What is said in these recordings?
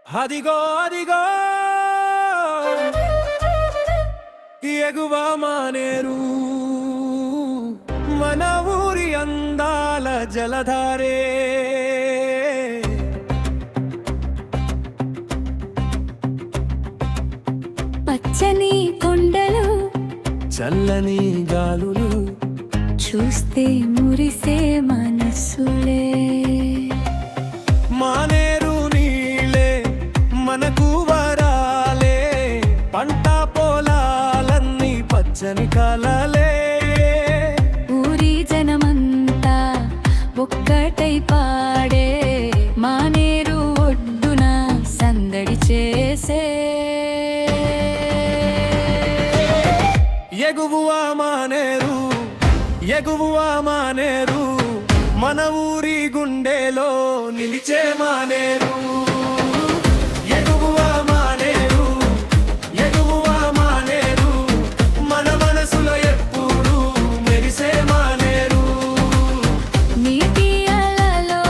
అదిగో అదిగో ఎగువ మానేరు మన ఊరి అందాల జలధారే పచ్చని కొండలు చల్లని గాలులు చూస్తే మురిసే మనసులే మానేరు నీళ్ళే మనకు వరాలే పంట పొలాలన్నీ పచ్చని కలలే ఊరి జనమంతా ఒక్కటై పాడే మానేరు ఒడ్డున సందడి చేసే ఎగువ మానేరు ఎగువ మానేరు మన ఊరి గుండెలో నిలిచే మానేరు ఎగువ మానేరు ఎగువ మానేరు మన మనసులో ఎప్పుడు మెరిసే మానేరు నీటి అలలో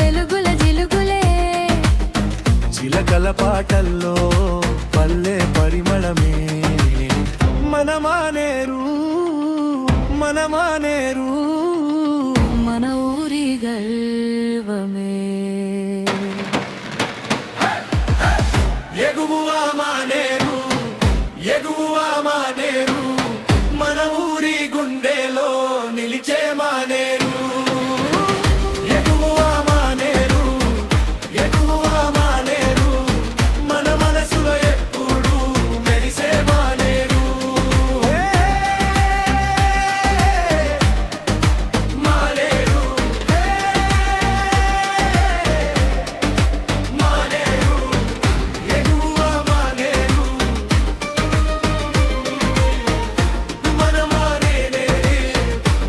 వెలుగుల జిలుగులే చిలకల పాటల్లో పల్లె పరిమళమే మన మానేరు మన మానేరు మన ఊరి గర్వమే ఎగువ మానేరు ఎగువ మానేరు మన ఊరి గుండెలో నిలిచే మానేరు ఎగువ మానేరు ఎగువ మానేరు మన మనసులో ఎప్పుడు మెరిసే మానేరు మానేరు మానేరు ఎగువ మానేరు మన మానేరే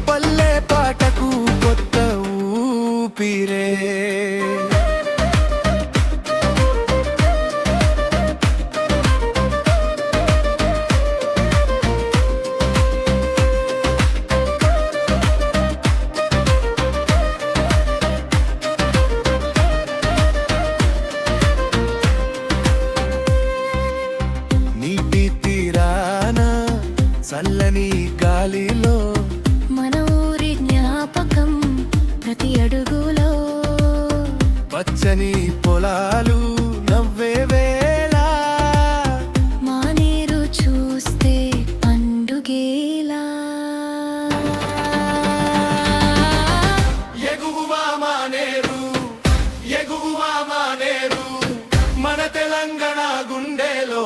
పల్లె పాటకు కొత్త ఊపిరే నీటి తీరాన చల్లని గాలిలో మన ఊరి జ్ఞాపకం ప్రతి అడుగులో పచ్చని పొలాలు నవ్వే వేళ మానేరు చూస్తే పండుగేలా ఎగువ మానేరు ఎగువ మానేరు మన తెలంగాణ గుండెలో